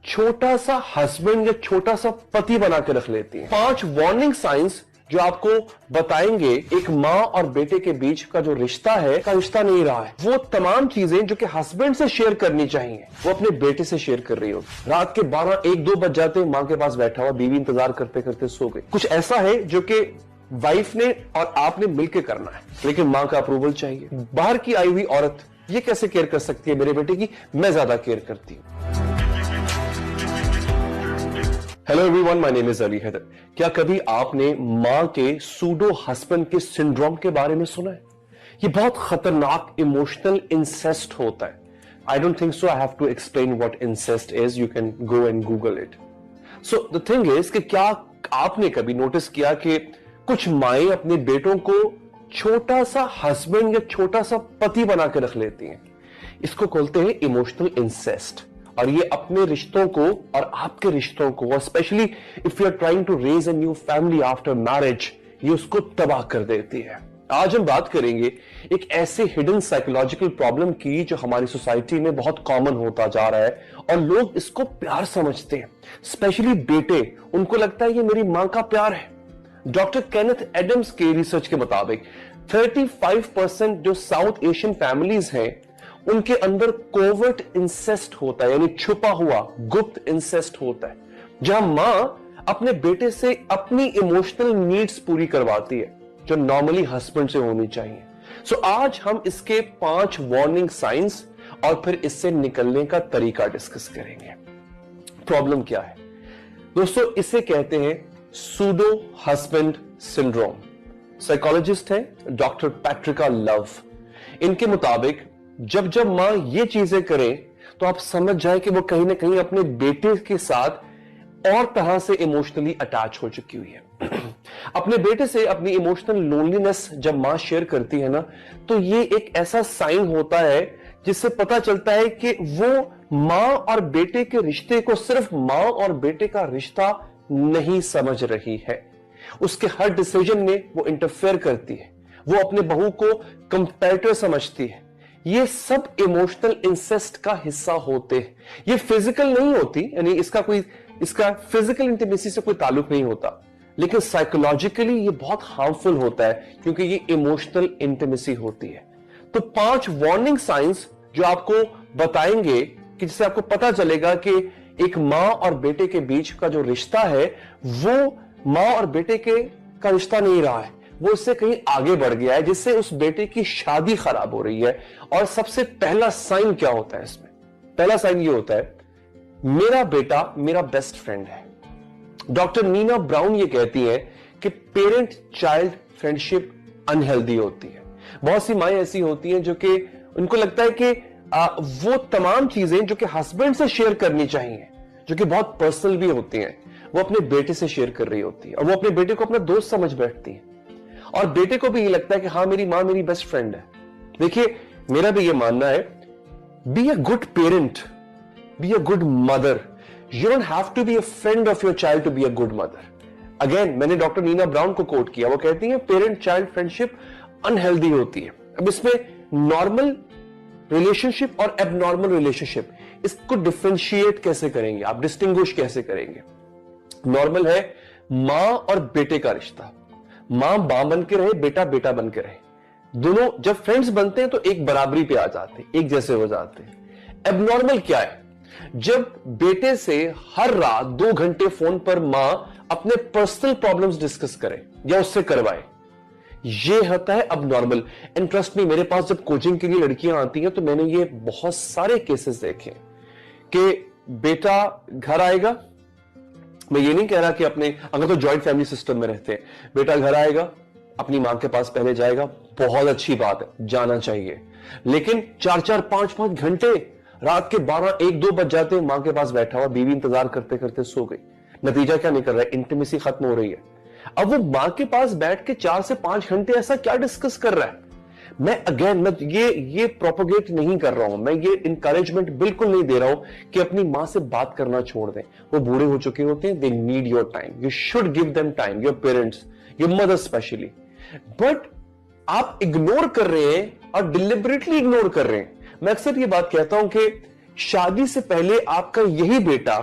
छोटा सा हस्बैंड या छोटा सा पति बना के रख लेती हैं। 5 वार्निंग साइंस जो आपको बताएंगे एक मां और बेटे के बीच का जो रिश्ता है का रिश्ता नहीं रहा है। वो तमाम चीजें जो कि हस्बैंड से शेयर करनी चाहिए वो अपने बेटे से शेयर कर रही हो। रात के 12, 1, 2 बज जाते मां के पास बैठा हुआ, बीवी इंतजार करते करते सो गई। कुछ ऐसा है जो कि वाइफ ने और आपने मिलकर करना है, लेकिन मां का अप्रूवल चाहिए। बाहर की आई हुई औरत ये कैसे केयर कर सकती है मेरे बेटे की? मैं ज्यादा केयर करती हूं। Hello everyone, my name is Ali Haider. क्या कभी आपने मां के सूडो हस्बैंड के सिंड्रोम के बारे में सुना है? ये बहुत खतरनाक इमोशनल इंसेस्ट होता है। I don't think so I have to explain what incest is, you can go and Google it. So the thing is कि क्या आपने कभी नोटिस किया कि कुछ माएं अपने बेटों को छोटा सा हस्बैंड या छोटा सा पति बना के रख लेती हैं? इसको बोलते हैं इमोशनल इंसेस्ट। और ये अपने रिश्तों को और आपके रिश्तों को, specially if you are trying to raise a new family after marriage, ये उसको तबाह कर देती है। आज हम बात करेंगे एक ऐसे हिडन साइकोलॉजिकल प्रॉब्लम की जो हमारी सोसाइटी में बहुत कॉमन होता जा रहा है और लोग इसको प्यार समझते हैं। स्पेशली बेटे, उनको लगता है ये मेरी मां का प्यार है। डॉक्टर केनेथ एडम्स के रिसर्च के मुताबिक 35% जो साउथ एशियन फैमिलीज हैं उनके अंदर कोवर्ट इंसेस्ट होता है, यानी छुपा हुआ गुप्त इंसेस्ट होता है, जहां मां अपने बेटे से अपनी इमोशनल नीड्स पूरी करवाती है जो नॉर्मली हस्बैंड से होनी चाहिए। सो आज हम इसके 5 वार्निंग साइंस और फिर इससे निकलने का तरीका डिस्कस करेंगे। प्रॉब्लम क्या है दोस्तों? इसे कहते हैं सूडो हस्बैंड सिंड्रोम। साइकोलॉजिस्ट है डॉक्टर पैट्रिका लव। इनके मुताबिक जब जब मां ये चीजें करे तो आप समझ जाए कि वो कहीं ना कहीं अपने बेटे के साथ और तरह से इमोशनली अटैच हो चुकी हुई है। अपने बेटे से अपनी इमोशनल लोनलीनेस जब मां शेयर करती है ना, तो ये एक ऐसा साइन होता है जिससे पता चलता है कि वो मां और बेटे के रिश्ते को सिर्फ मां और बेटे का रिश्ता नहीं समझ रही है। उसके हर डिसीजन में वो इंटरफेयर करती है, वो अपने बहू को कंपैरेटर समझती है। ये सब इमोशनल इंसेस्ट का हिस्सा होते हैं। ये फिजिकल नहीं होती, यानी इसका फिजिकल इंटीमेसी से कोई ताल्लुक नहीं होता, लेकिन साइकोलॉजिकली ये बहुत हार्मफुल होता है क्योंकि ये इमोशनल इंटीमेसी होती है। तो 5 वार्निंग साइंस जो आपको बताएंगे कि जिससे आपको पता चलेगा कि एक मां और बेटे के बीच का जो रिश्ता है वो मां और बेटे का रिश्ता नहीं रहा है, वो इससे कहीं आगे बढ़ गया है, जिससे उस बेटे की शादी खराब हो रही है। और सबसे पहला साइन क्या होता है इसमें? पहला साइन ये होता है, मेरा बेटा मेरा बेस्ट फ्रेंड है। डॉक्टर नीना ब्राउन ये कहती है कि पेरेंट चाइल्ड फ्रेंडशिप अनहेल्दी होती है। बहुत सी माएं ऐसी होती हैं जो कि उनको लगता है कि वो तमाम चीजें जो कि हस्बैंड से शेयर करनी चाहिए, जो कि बहुत पर्सनल भी होती हैं, वो अपने बेटे से शेयर कर रही होती है और वो अपने बेटे को अपना दोस्त समझ बैठती है। और बेटे को भी ये लगता है कि हाँ, मेरी मां मेरी बेस्ट फ्रेंड है। देखिए, मेरा भी ये मानना है, be a good parent, be a good mother. You don't have to be a friend of your child to be a good mother. Again, मैंने डॉक्टर नीना ब्राउन को कोट किया, वो कहती है पेरेंट चाइल्ड फ्रेंडशिप अनहेल्दी होती है। अब इसमें नॉर्मल रिलेशनशिप और एबनॉर्मल रिलेशनशिप, इसको डिफरेंशिएट कैसे करेंगे आप, डिस्टिंग्विश कैसे करेंगे? नॉर्मल है मां और बेटे का रिश्ता, मां मां बन के रहे, बेटा बेटा बन के रहे। दोनों जब फ्रेंड्स बनते हैं तो एक बराबरी पे आ जाते हैं, एक जैसे हो जाते हैं। एबनॉर्मल क्या है? जब बेटे से हर रात 2 घंटे फोन पर मां अपने पर्सनल प्रॉब्लम्स डिस्कस करे या उससे करवाए, ये होता है अबनॉर्मल। एंड ट्रस्ट मी, मेरे पास जब कोचिंग के लिए लड़कियां आती हैं तो मैंने ये बहुत सारे केसेस देखे कि बेटा घर आएगा, मैं ये नहीं कह रहा कि अपने, अगर तो जॉइंट फैमिली सिस्टम में रहते हैं, बेटा घर आएगा, अपनी मां के पास पहले जाएगा, बहुत अच्छी बात है, जाना चाहिए, लेकिन 4-4, 5-5 घंटे रात के 12, 1, 2 बज जाते हैं मां के पास बैठा हुआ, बीवी इंतजार करते करते सो गई। नतीजा क्या निकल रहा है? इंटीमेसी खत्म हो रही है। अब वो मां के पास बैठ के 4 से 5 घंटे ऐसा क्या डिस्कस कर रहा है? मैं ये प्रोपोगेट नहीं कर रहा हूं, मैं ये इंकरेजमेंट बिल्कुल नहीं दे रहा हूं कि अपनी मां से बात करना छोड़ दें। वो बूढ़े हो चुके होते हैं, they need your time, you should give them time, your parents, your mother specially. But आप इग्नोर कर रहे हैं और डिलिबरेटली इग्नोर कर रहे हैं। मैं अक्सर ये बात कहता हूं कि शादी से पहले आपका यही बेटा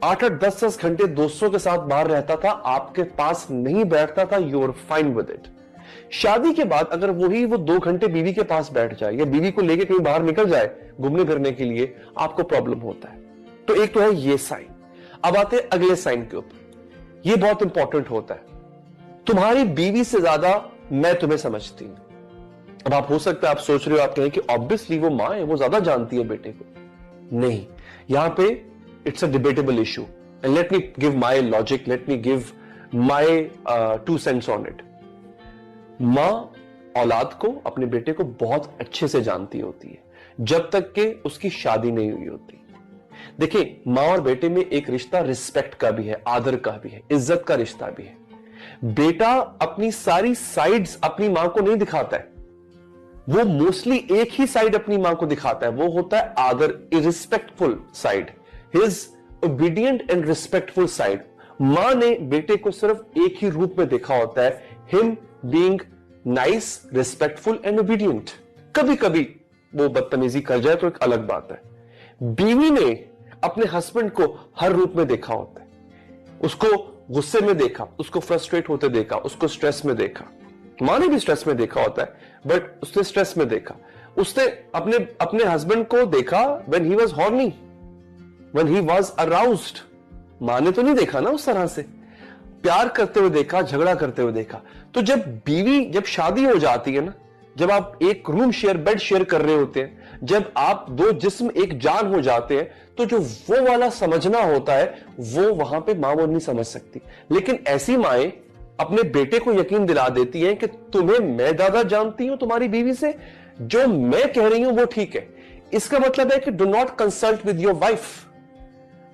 8-8, 10-10 घंटे दोस्तों के साथ बाहर रहता था, आपके पास नहीं बैठता था, you are fine with it. शादी के बाद अगर वो 2 घंटे बीवी के पास बैठ जाए या बीवी को लेके कहीं बाहर निकल जाए घूमने फिरने के लिए, आपको प्रॉब्लम होता है। तो एक तो है ये साइन। अब आते हैं अगले साइन के ऊपर, ये बहुत इंपॉर्टेंट होता है। तुम्हारी बीवी से ज्यादा मैं तुम्हें समझती हूं। अब आप हो सकता है आप सोच रहे हो, आप कहें कि ऑब्वियसली वो मां है, वो ज्यादा जानती है बेटे को। नहीं, यहां पे it's a debatable issue and let me give my logic, let me give my 2 cents on it. मां औलाद को, अपने बेटे को बहुत अच्छे से जानती होती है जब तक कि उसकी शादी नहीं हुई होती। देखिए, मां और बेटे में एक रिश्ता रिस्पेक्ट का भी है, आदर का भी है, इज्जत का रिश्ता भी है। बेटा अपनी सारी साइड्स अपनी मां को नहीं दिखाता है, वो मोस्टली एक ही साइड अपनी मां को दिखाता है, वो होता है आदर, respectful side, his obedient and respectful side. मां ने बेटे को सिर्फ एक ही रूप में देखा होता है, him being nice, respectful and obedient. कभी कभी वो बदतमीजी कर जाए तो एक अलग बात है। बीवी ने अपने हस्बैंड को हर रूप में देखा होता है, उसको गुस्से में देखा, उसको फ्रस्ट्रेट होते देखा, उसको स्ट्रेस में देखा। मां ने भी स्ट्रेस में देखा होता है, बट उसने स्ट्रेस में देखा। उसने अपने हस्बैंड को देखा when he was horny, when he was aroused. मां ने तो नहीं देखा ना उस तरह से, प्यार करते हुए देखा, झगड़ा करते हुए देखा। तो जब शादी हो जाती है ना, जब आप एक रूम शेयर, बेड शेयर कर रहे होते हैं, जब आप 2 जिस्म एक जान हो जाते हैं, तो जो वो वाला समझना होता है वो वहां पे मां वो नहीं समझ सकती। लेकिन ऐसी माएं अपने बेटे को यकीन दिला देती हैं कि तुम्हें मैं ज्यादा जानती हूं तुम्हारी बीवी से, जो मैं कह रही हूं वो ठीक है। इसका मतलब है कि do not consult with your wife.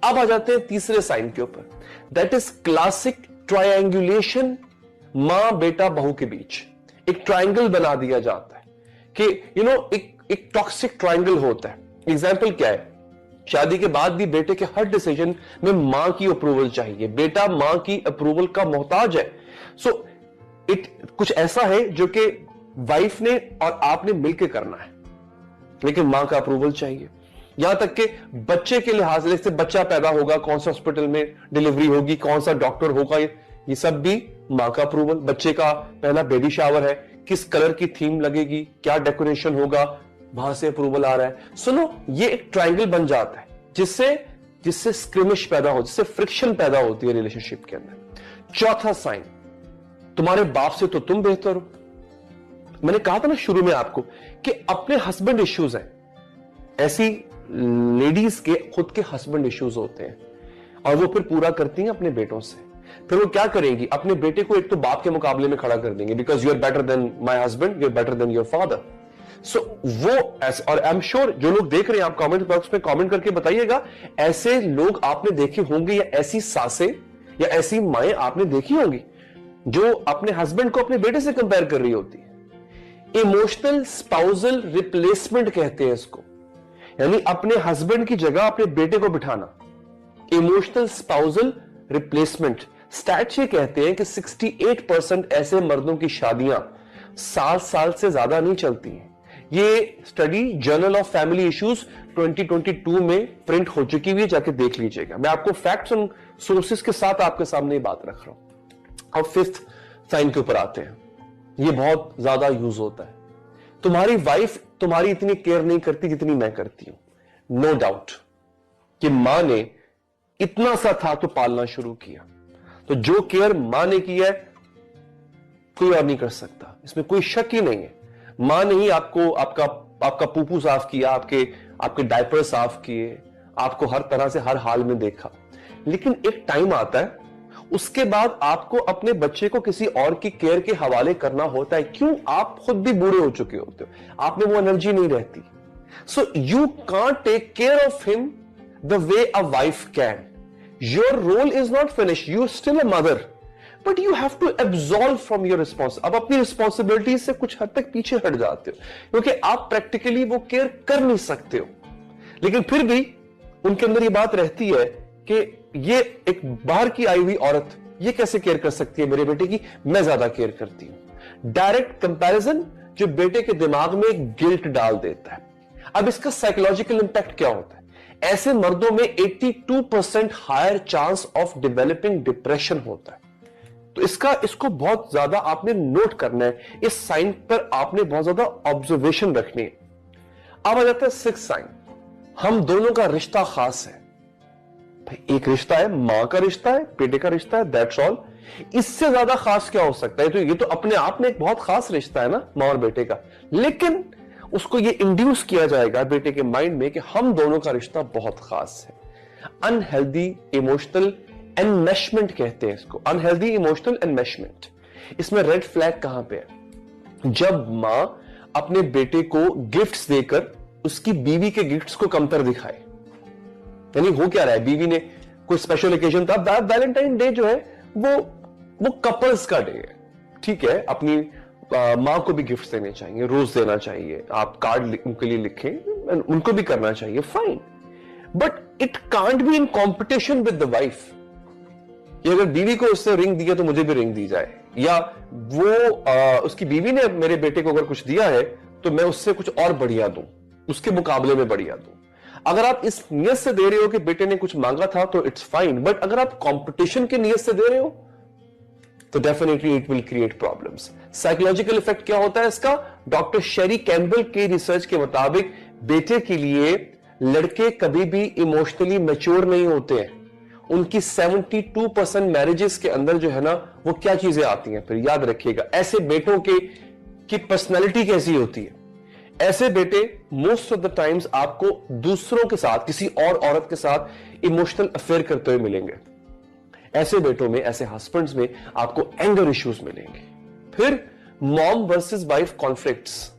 अब आ जाते हैं तीसरे साइन के ऊपर, दैट इज क्लासिक ट्रायंगुलेशन। मां बेटा बहू के बीच एक ट्रायंगल बना दिया जाता है कि एक टॉक्सिक ट्रायंगल होता है। एग्जाम्पल क्या है, शादी के बाद भी बेटे के हर डिसीजन में मां की अप्रूवल चाहिए, बेटा मां की अप्रूवल का मोहताज है। सो कुछ ऐसा है जो कि वाइफ ने और आपने मिलकर करना है, लेकिन मां का अप्रूवल चाहिए। यहां तक कि बच्चे के लिहाज से, बच्चा पैदा होगा, कौन सा हॉस्पिटल में डिलीवरी होगी, कौन सा डॉक्टर होगा, ये सब भी मां का अप्रूवल। बच्चे का पहला बेबी शावर है, किस कलर की थीम लगेगी, क्या डेकोरेशन होगा, वहां से अप्रूवल आ रहा है। सुनो, ये एक ट्रायंगल बन जाता है जिससे स्क्रिमिश पैदा हो, जिससे फ्रिक्शन पैदा होती है रिलेशनशिप के अंदर। चौथा साइन, तुम्हारे बाप से तो तुम बेहतर हो। मैंने कहा था ना शुरू में आपको कि अपने हस्बैंड इश्यूज हैं, ऐसी लेडीज के खुद के हस्बैंड इश्यूज होते हैं और वो फिर पूरा करती हैं अपने बेटों से। फिर वो क्या करेंगी, अपने बेटे को एक तो बाप के मुकाबले में खड़ा कर देंगे, because you are better than my husband, you are better than your father. So और आई एम श्योर जो लोग देख रहे हैं, आप कमेंट बॉक्स में कमेंट करके बताइएगा, ऐसे लोग आपने देखे होंगे या ऐसी सासें या ऐसी माएं आपने देखी होंगी जो अपने हस्बैंड को अपने बेटे से कंपेयर कर रही होती है। इमोशनल स्पाउजल रिप्लेसमेंट कहते हैं इसको, यानी अपने हस्बैंड की जगह अपने बेटे को बिठाना। Emotional spousal replacement. स्टैट्स ये कहते हैं कि 68% ऐसे मर्दों की शादियां 7 साल से ज्यादा नहीं चलती हैं। ये study journal of family issues 2022 में प्रिंट हो चुकी हुई है, जाके देख लीजिएगा। मैं आपको फैक्ट्स और सोर्सेस के साथ आपके सामने ये बात रख रहा हूं। अब 5th साइन के ऊपर आते हैं, ये बहुत ज्यादा यूज होता है। तुम्हारी वाइफ तुम्हारी इतनी केयर नहीं करती जितनी मैं करती हूं। नो डाउट कि मां ने इतना सा था तो पालना शुरू किया, तो जो केयर मां ने की है कोई और नहीं कर सकता, इसमें कोई शक ही नहीं है। मां ने ही आपको आपका पूपू साफ किया, आपके डायपर साफ किए, आपको हर तरह से हर हाल में देखा। लेकिन एक टाइम आता है, उसके बाद आपको अपने बच्चे को किसी और की केयर के हवाले करना होता है। क्यों? आप खुद भी बूढ़े हो चुके होते हो, आप में वो एनर्जी नहीं रहती। So you can't take care of him the way a wife can. Your role is not finish, you are still a mother, but you have to absolve from your responsibility. अब अपनी responsibility से कुछ हद तक पीछे हट जाते हो, क्योंकि आप प्रैक्टिकली वो केयर कर नहीं सकते हो। लेकिन फिर भी उनके अंदर ये बात रहती है कि ये एक बाहर की आई हुई औरत ये कैसे केयर कर सकती है मेरे बेटे की, मैं ज्यादा केयर करती हूं। डायरेक्ट कंपैरिजन जो बेटे के दिमाग में एक गिल्ट डाल देता है। अब इसका साइकोलॉजिकल इंपैक्ट क्या होता है? ऐसे मर्दों में 82% higher chance of developing depression होता है। तो इसको बहुत ज्यादा आपने नोट करना है, इस साइन पर आपने बहुत ज्यादा ऑब्जर्वेशन रखनी है। अब आ जाता है सिक्स साइन, हम दोनों का रिश्ता खास है। भाई एक रिश्ता है, मां का रिश्ता है, बेटे का रिश्ता है, दैट्स ऑल। इससे ज्यादा खास क्या हो सकता है? तो ये तो अपने आप में एक बहुत खास रिश्ता है ना, मां और बेटे का। लेकिन उसको ये इंड्यूस किया जाएगा बेटे के माइंड में कि हम दोनों का रिश्ता बहुत खास है। अनहेल्दी इमोशनल एनमेशमेंट कहते हैं इसको, अनहेल्दी इमोशनल एनमेशमेंट। इसमें रेड फ्लैग कहां पे है? जब मां अपने बेटे को गिफ्ट्स देकर उसकी बीवी के गिफ्ट्स को कमतर दिखाए। यानी हो क्या रहा है, बीवी ने कोई स्पेशल ओकेजन था, वैलेंटाइन डे जो है वो कपल्स का डे है, ठीक है, अपनी मां को भी गिफ्ट देने चाहिए, रोज देना चाहिए, आप कार्ड उनके लिए लिखें, उनको भी करना चाहिए, fine. But it can't be in competition with the wife. कि अगर बीवी को उससे रिंग दिया तो मुझे भी रिंग दी जाए, या वो उसकी बीवी ने मेरे बेटे को अगर कुछ दिया है तो मैं उससे कुछ और बढ़िया दूं, उसके मुकाबले में बढ़िया दूं। अगर आप इस नियत से दे रहे हो कि बेटे ने कुछ मांगा था तो इट्स फाइन, बट अगर आप कंपटीशन की नियत से दे रहे हो तो definitely it will create problems. Psychological effect क्या होता है इसका? डॉक्टर शेरी कैम्पबेल के रिसर्च के मुताबिक बेटे के लिए लड़के कभी भी इमोशनली मैच्योर नहीं होते हैं। उनकी 72% मैरिजेस के अंदर जो है ना, वो क्या चीजें आती हैं, फिर याद रखिएगा, ऐसे बेटों की पर्सनैलिटी कैसी होती है। ऐसे बेटे मोस्ट ऑफ द टाइम्स आपको दूसरों के साथ, किसी और औरत के साथ इमोशनल अफेयर करते हुए मिलेंगे। ऐसे बेटों में, ऐसे हस्बैंड्स में आपको एंगर इश्यूज मिलेंगे। फिर मॉम वर्सेस वाइफ कॉन्फ्लिक्ट्स।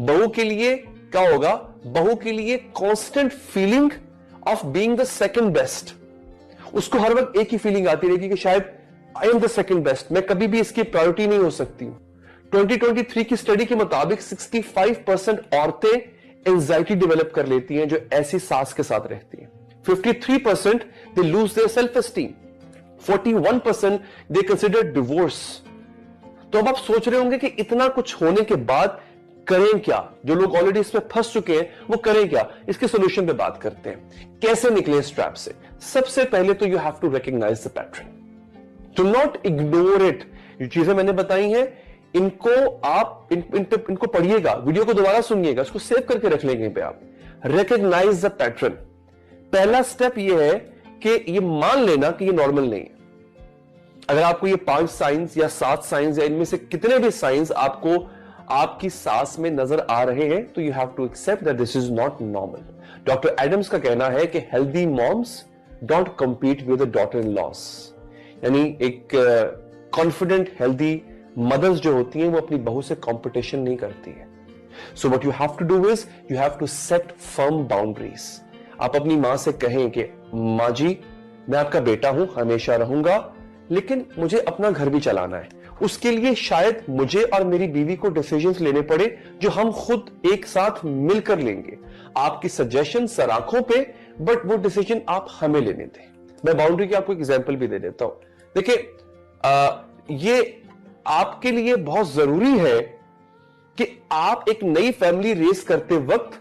बहू के लिए क्या होगा? बहू के लिए constant feeling of being the second best. उसको हर वक्त एक ही फीलिंग आती रहेगी कि शायद I am the second best, मैं कभी भी इसकी प्रायोरिटी नहीं हो सकती। 2023 की स्टडी के मुताबिक 65% औरतें एंजाइटी डेवलप कर लेती हैं जो ऐसी सास के साथ रहती हैं। 53% they lose their self esteem. 41% they consider divorce. तो अब आप सोच रहे होंगे कि इतना कुछ होने के बाद करें क्या? जो लोग ऑलरेडी इसमें फंस चुके हैं वो करें क्या? इसके सोल्यूशन पे बात करते हैं, कैसे निकले इस ट्रैप से। सबसे पहले तो you have to recognise the pattern, do not ignore it. जो चीजें मैंने बताई हैं इनको आप इनको पढ़िएगा, वीडियो को दोबारा सुनिएगा, इसको सेव करके रख लेंगे पे आप। Recognise the pattern. पहला स्टेप ये है कि ये मान लेना कि ये नॉर्मल नहीं है। अगर आपको ये 5 साइंस या 7 साइंस या इनमें से कितने भी साइंस आपको आपकी सास में नजर आ रहे हैं तो you have to accept that this is not normal. Doctor Adams का कहना है कि healthy moms don't compete with the daughter in laws. यानी एक कॉन्फिडेंट हेल्दी मदर्स जो होती हैं वो अपनी बहू से कंपटीशन नहीं करती है। So what you have to do is you have to set firm boundaries. आप अपनी मां से कहें कि मां जी, मैं आपका बेटा हूं, हमेशा रहूंगा, लेकिन मुझे अपना घर भी चलाना है। उसके लिए शायद मुझे और मेरी बीवी को डिसीजंस लेने पड़े जो हम खुद एक साथ मिलकर लेंगे। आपकी सजेशन सर आंखों पे, बट वो डिसीजन आप हमें लेने दें। मैं बाउंड्री की आपको एग्जांपल भी दे देता हूं। देखिए, ये आपके लिए बहुत जरूरी है कि आप एक नई फैमिली रेस करते वक्त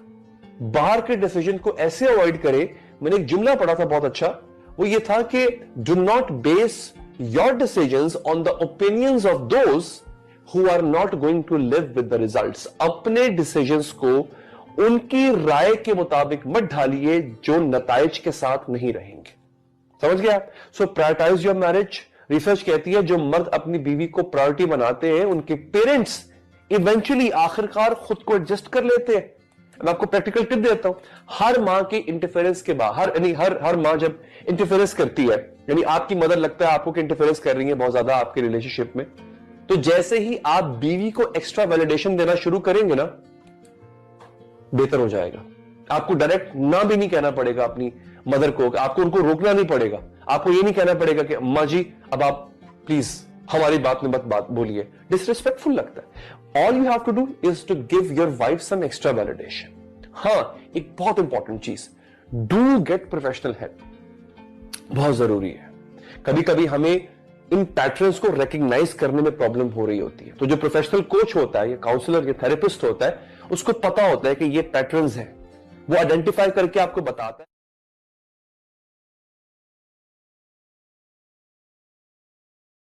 बाहर के डिसीजन को ऐसे अवॉइड करें। मैंने एक जुमला पढ़ा था बहुत अच्छा, वो ये था कि do not base your decisions on the opinions of those who are not going to live with the results। अपने decisions को उनकी राय के मुताबिक मत ढालिए जो नताइज के साथ नहीं रहेंगे। समझ गया? सो प्रायोरिटाइज योर मैरिज। रिसर्च कहती है जो मर्द अपनी बीवी को प्रायोरिटी बनाते हैं उनके पेरेंट्स इवेंचुअली आखिरकार खुद को एडजस्ट कर लेते हैं। मैं आपको प्रैक्टिकल टिप देता हूं। हर मां के इंटरफेरेंस के बाद, यानी हर मां जब इंटरफेरेंस करती है, यानी आपकी मदर लगता है आपको कि इंटरफेरेंस कर रही है बहुत ज्यादा आपके रिलेशनशिप में, तो जैसे ही आप बीवी को एक्स्ट्रा वैलिडेशन देना शुरू करेंगे ना, बेहतर हो जाएगा। आपको डायरेक्ट ना भी नहीं कहना पड़ेगा अपनी मदर को, आपको उनको रोकना नहीं पड़ेगा। आपको ये नहीं कहना पड़ेगा कि अम्मा जी अब आप प्लीज हमारी बात में बात बोलिए, डिसरिस्पेक्टफुल लगता है। All you have to do is to give your wife some extra validation. हां, एक बहुत इंपॉर्टेंट चीज, डू गेट प्रोफेशनल हेल्प, बहुत जरूरी है। कभी कभी हमें इन पैटर्न्स को रिकॉग्नाइज करने में प्रॉब्लम हो रही होती है, तो जो प्रोफेशनल कोच होता है या काउंसलर या थेरेपिस्ट होता है उसको पता होता है कि ये पैटर्न्स हैं, वो आइडेंटिफाई करके आपको बताता है।